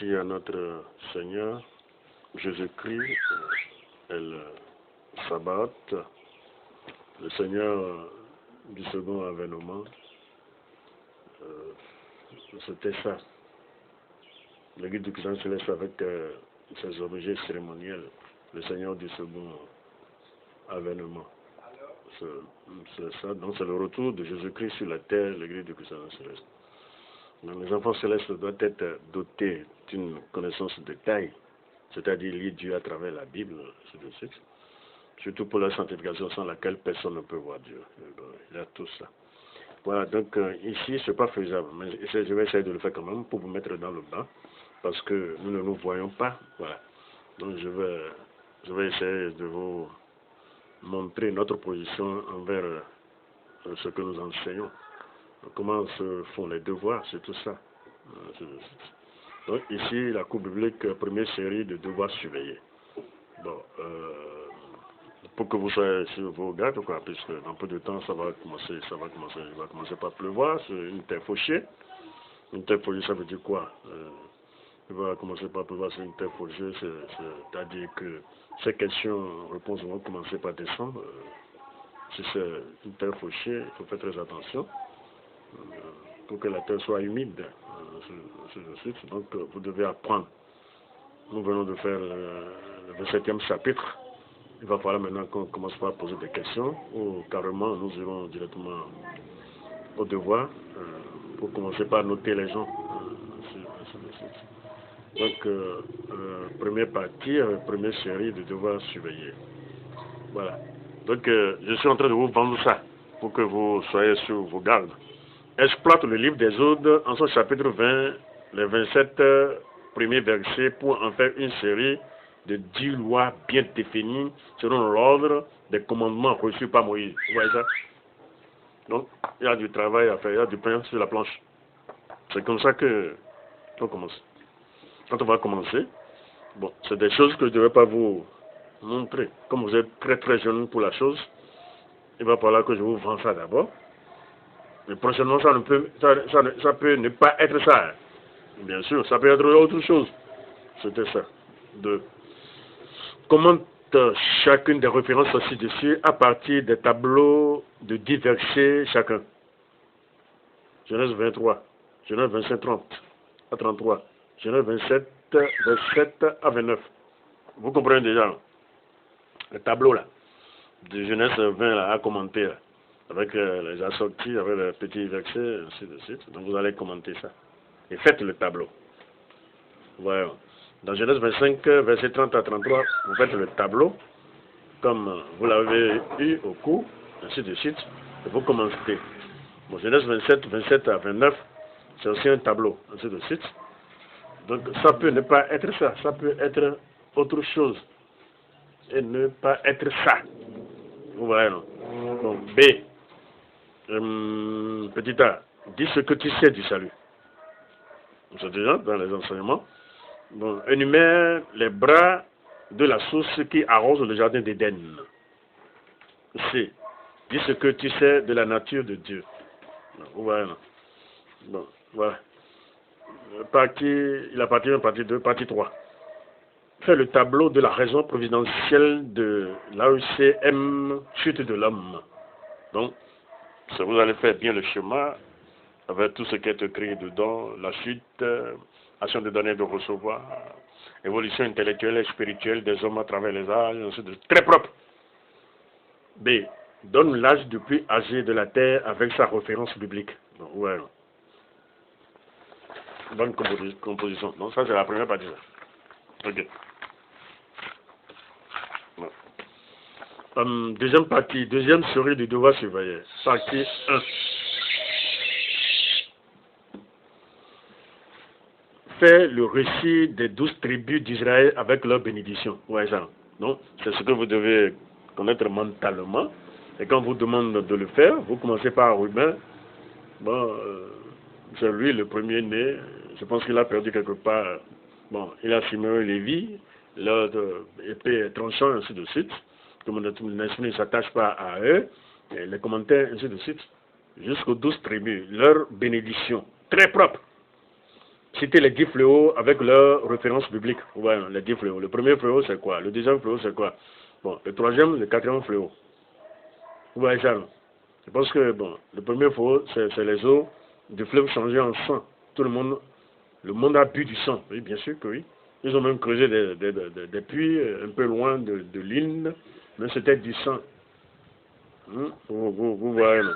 merci à notre Seigneur Jésus-Christ et le Sabbat, le Seigneur du second avènement. C'était ça. L'église du Christ céleste avec ses objets cérémoniels, le Seigneur du second avènement. C'est ça, donc c'est le retour de Jésus-Christ sur la terre, l'église du Christ céleste. Donc, les enfants célestes doivent être dotés d'une connaissance de taille, c'est-à-dire lire Dieu à travers la Bible, surtout pour la sanctification sans laquelle personne ne peut voir Dieu. Il y a tout ça. Voilà, donc ici, c'est pas faisable, mais je vais essayer de le faire quand même pour vous mettre dans le bain, parce que nous ne nous voyons pas. Voilà. Donc je vais essayer de vous montrer notre position envers ce que nous enseignons. Comment se font les devoirs, c'est tout ça. Donc ici, la cour biblique, première série de devoirs surveillés. Bon, pour que vous soyez sur vos gardes, quoi, puisque dans peu de temps, il va commencer par pleuvoir, c'est une terre fauchée. Une terre fauchée, ça veut dire quoi? Il va commencer par pleuvoir, c'est une terre fauchée, c'est-à-dire que ces questions-réponses vont commencer par descendre. Si c'est une terre fauchée, il faut faire très attention pour que la terre soit humide. Donc vous devez apprendre. Nous venons de faire le 27e chapitre. Il va falloir maintenant qu'on commence par poser des questions ou carrément nous irons directement au devoir pour commencer par noter les gens. Donc première partie, première série de devoirs surveillés. Voilà. Donc je suis en train de vous vendre ça pour que vous soyez sur vos gardes. Exploite le livre d'Exode en son chapitre 20, les 27 premiers versets pour en faire une série de 10 lois bien définies selon l'ordre des commandements reçus par Moïse. Vous voyez ça? Donc, il y a du travail à faire, il y a du pain sur la planche. C'est comme ça que on commence. Quand on va commencer, bon, c'est des choses que je ne vais pas vous montrer. Comme vous êtes très très jeune pour la chose, il va falloir que je vous vende ça d'abord. Mais prochainement, ça peut ne pas être ça. Bien sûr, ça peut être autre chose. C'était ça. Commente chacune des références ci-dessus à partir des tableaux de 10 versets chacun. Genèse 23, Genèse 25, 30 à 33, Genèse 27, 27 à 29. Vous comprenez déjà le tableau là, de Genèse 20 là, à commenter là, avec les assortis, avec les petits versets, ainsi de suite. Donc vous allez commenter ça. Et faites le tableau. Voilà. Dans Genèse 25, verset 30 à 33, vous faites le tableau, comme vous l'avez eu au cours, ainsi de suite, et vous commencez. Bon, Genèse 27, 27 à 29, c'est aussi un tableau, ainsi de suite. Donc ça peut ne pas être ça, ça peut être autre chose, et ne pas être ça. Vous voyez, non? Donc, B, petit a, dis ce que tu sais du salut. C'est déjà dans les enseignements. Bon, énumère les bras de la source qui arrose le jardin d'Éden. C, dis ce que tu sais de la nature de Dieu. Vous voyez, non? Bon, voilà. Il appartient à partie 2, partie 3. Fais le tableau de la raison providentielle de l'AECM, chute de l'homme. Donc, ça vous allez faire bien le schéma avec tout ce qui est écrit dedans, la chute, action de donner et de recevoir, évolution intellectuelle et spirituelle des hommes à travers les âges, ainsi de suite. Très propre. B. Donne l'âge du plus âgé de la terre avec sa référence biblique. Donc, ouais. Bonne composition. Donc ça c'est la première partie. Ok. Deuxième partie, deuxième série du devoir surveillé. Partie 1. Fait le récit des 12 tribus d'Israël avec leur bénédiction. Ouais, ça. Donc, c'est ce que vous devez connaître mentalement. Et quand on vous demande de le faire, vous commencez par Ruben. Bon, c'est lui le premier-né. Je pense qu'il a perdu quelque part. Bon, il a Simeon et Lévi, leur épée tranchant, ainsi de suite. Comme l'esprit ne s'attache pas à eux, et les commentaires, ainsi de suite. Jusqu'aux 12 tribus, leur bénédiction, très propre. citer les 10 fléaux avec leurs références bibliques. Ouais, les 10 fléaux. Le premier fléau, c'est quoi? Le deuxième fléau, c'est quoi? Bon, le troisième, le quatrième fléau. Vous voyez ça, non? Je pense que, bon, le premier fléau, c'est les eaux du fleuve changées en sang. Tout le monde a bu du sang. Oui, bien sûr que oui. Ils ont même creusé des puits un peu loin de l'île, mais c'était du sang. Vous voyez, non?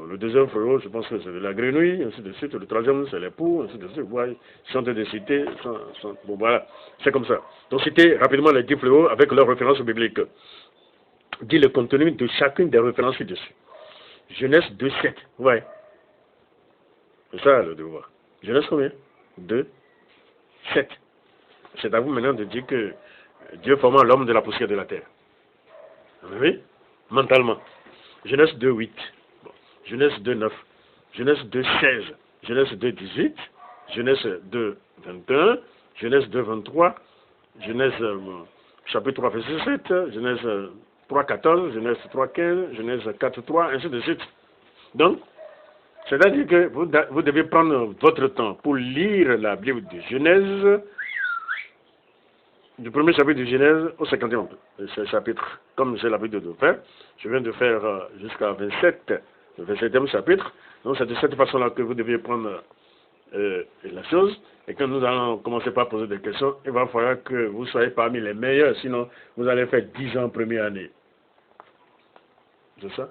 Le deuxième fléau, je pense que c'est de la grenouille, ainsi de suite. Le troisième, c'est les poux, ainsi de suite. Vous voyez, ils sont en train de citer. Bon, voilà, c'est comme ça. Donc, citez rapidement les 10 fléaux avec leurs références bibliques. Dit le contenu de chacune des références ci-dessus. Genèse 2:7. Vous voyez? C'est ça le devoir. Genèse combien? 2:7. C'est à vous maintenant de dire que Dieu forma l'homme de la poussière de la terre. Oui? Mentalement. Genèse 2:8. Bon. Genèse 2:9. Genèse 2:16. Genèse 2:18. Genèse 2:21. Genèse 2:23. Genèse chapitre 3, verset 7. Genèse 3:14. Genèse 3:15. Genèse 4:3. Ainsi de suite. Donc, c'est-à-dire que vous devez prendre votre temps pour lire la Bible de Genèse, du premier chapitre de Genèse au 50e chapitre, comme j'ai l'habitude de faire. Je viens de faire jusqu'à 27, le 27e chapitre. Donc c'est de cette façon-là que vous devez prendre la chose. Et quand nous allons commencer par poser des questions, il va falloir que vous soyez parmi les meilleurs, sinon vous allez faire 10 ans en première année. C'est ça?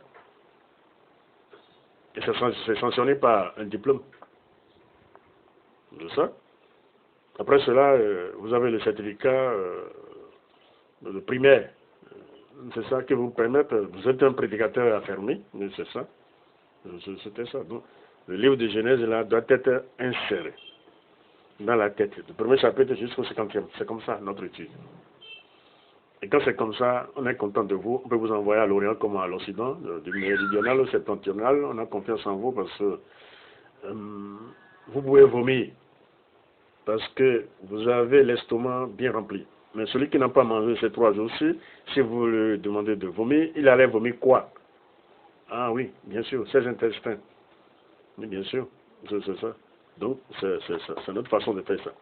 Et c'est sanctionné par un diplôme. C'est ça? Après cela, vous avez le certificat de primaire. C'est ça qui vous permet, vous êtes un prédicateur affirmé, c'est ça. C'était ça. Donc, le livre de Genèse là doit être inséré dans la tête, du premier chapitre jusqu'au 50e. C'est comme ça notre étude. Et quand c'est comme ça, on est content de vous. On peut vous envoyer à l'Orient comme à l'Occident, du méridional au septentrional. On a confiance en vous parce que vous pouvez vomir. Parce que vous avez l'estomac bien rempli. Mais celui qui n'a pas mangé ces 3 jours-ci, si vous lui demandez de vomir, il allait vomir quoi? Ah oui, bien sûr, ses intestins. Oui, bien sûr, c'est ça. Donc, c'est notre façon de faire ça.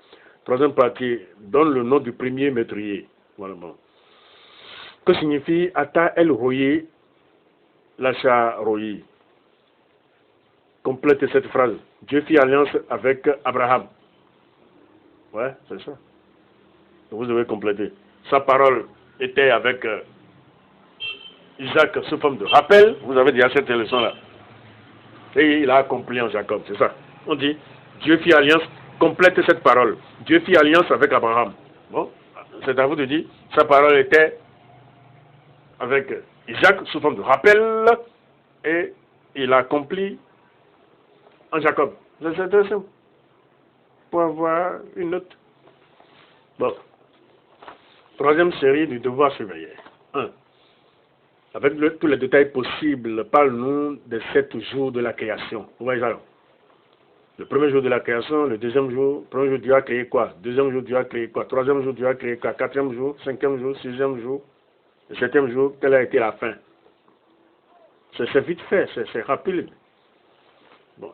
Troisième partie, donne le nom du premier meurtrier. Voilà, bon. Que signifie Ata El Royer, Lacha Royer? Complète cette phrase. Dieu fit alliance avec Abraham. Ouais, c'est ça. Vous devez compléter. Sa parole était avec Isaac sous forme de rappel. Vous avez déjà cette leçon-là. Et il a accompli en Jacob, c'est ça. On dit, Dieu fit alliance, complète cette parole. Dieu fit alliance avec Abraham. Bon, c'est à vous de dire, sa parole était avec Isaac sous forme de rappel et il a accompli en Jacob. C'est intéressant. Pour avoir une note. Bon. Troisième série du devoir surveillé. 1. Avec tous les détails possibles, parle-nous des 7 jours de la création. Vous voyez ça? Le premier jour de la création, le deuxième jour, premier jour Dieu a créé quoi? Deuxième jour Dieu a créé quoi? Troisième jour Dieu a créé quoi? Quatrième jour, cinquième jour, sixième jour, le septième jour, quelle a été la fin? C'est vite fait, c'est rapide. Bon.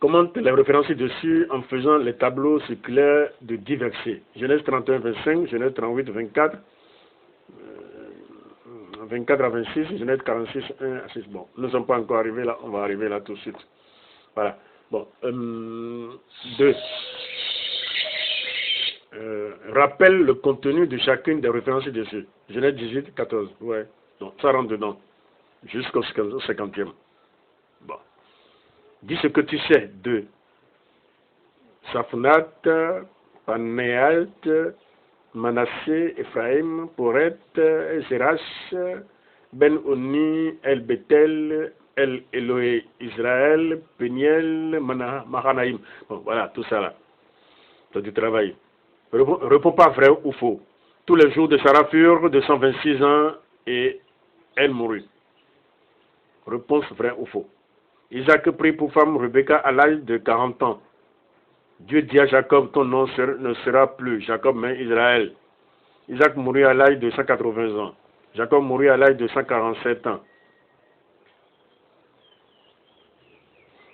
Commente les références dessus en faisant les tableaux circulaires de 10 versets. Genèse 31, 25, Genèse 38, 24, 24 à 26, Genèse 46, 1 à 6. Bon, nous ne sommes pas encore arrivés là, on va arriver là tout de suite. Voilà. Bon, 2. Rappelle le contenu de chacune des références dessus. Genèse 18, 14. Ouais. Donc, ça rentre dedans. Jusqu'au 50e. Bon. Dis ce que tu sais de Safnat, Panéalt, Manassé, Ephraïm, Poret, Zerach, Ben Oni, El Bethel, El Eloé Israël, Peniel, Mahanaïm. Bon, voilà, tout ça là. C'est du travail. Réponds pas vrai ou faux. Tous les jours de Sarah furent de 126 ans et elle mourut. Réponse vrai ou faux. Isaac prit pour femme Rebecca à l'âge de 40 ans. Dieu dit à Jacob, ton nom ne sera plus Jacob, mais Israël. Isaac mourut à l'âge de 180 ans. Jacob mourut à l'âge de 147 ans.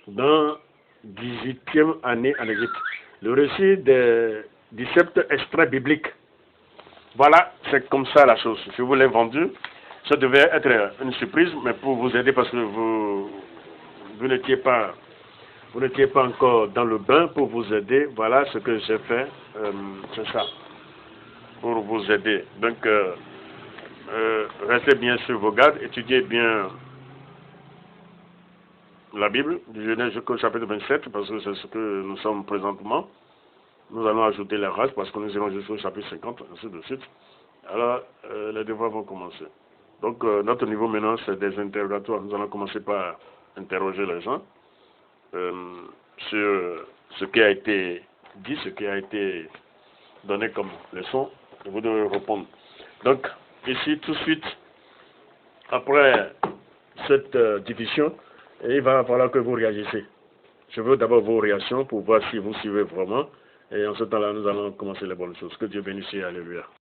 Dans 18e année en Égypte. Le récit du sept extrait biblique. Voilà, c'est comme ça la chose. Je vous l'ai vendu. Ça devait être une surprise, mais pour vous aider parce que vous n'étiez pas encore dans le bain, pour vous aider. Voilà ce que j'ai fait. C'est ça. Pour vous aider. Donc, restez bien sur vos gardes, étudiez bien la Bible, du Genèse jusqu'au chapitre 27, parce que c'est ce que nous sommes présentement. Nous allons ajouter la race, parce que nous irons jusqu'au chapitre 50, ainsi de suite. Alors, les devoirs vont commencer. Donc, notre niveau maintenant, c'est des interrogatoires. Nous allons commencer par interroger les gens sur ce qui a été dit, ce qui a été donné comme leçon, et vous devez répondre. Donc, ici, tout de suite, après cette division, il va falloir que vous réagissez. Je veux d'abord vos réactions pour voir si vous suivez vraiment. Et en ce temps-là, nous allons commencer les bonnes choses. Que Dieu bénisse et alléluia.